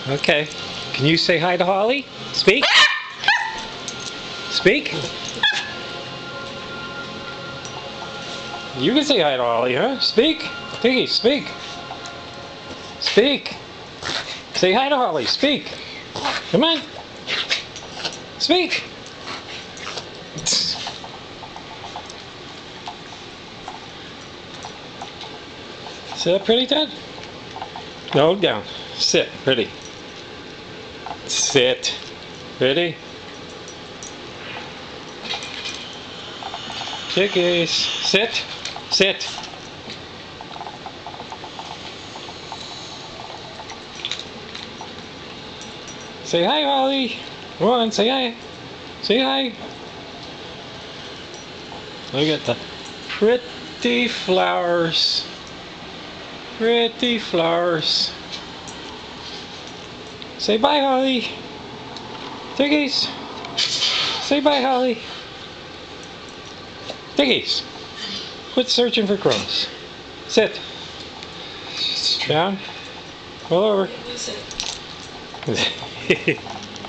Okay. Can you say hi to Holly? Speak. Speak. You can say hi to Holly, huh? Speak. Piggy, speak. Speak. Say hi to Holly. Speak. Come on. Speak. Sit up pretty, Ted? No, down. Sit, pretty. Sit. Ready? Chickies. Sit. Sit. Say hi, Holly. Come on, say hi. Say hi. Look at the pretty flowers. Pretty flowers. Say bye, Holly. Tiggies. Say bye, Holly. Tiggies. Quit searching for crumbs. Sit. Down. Roll over.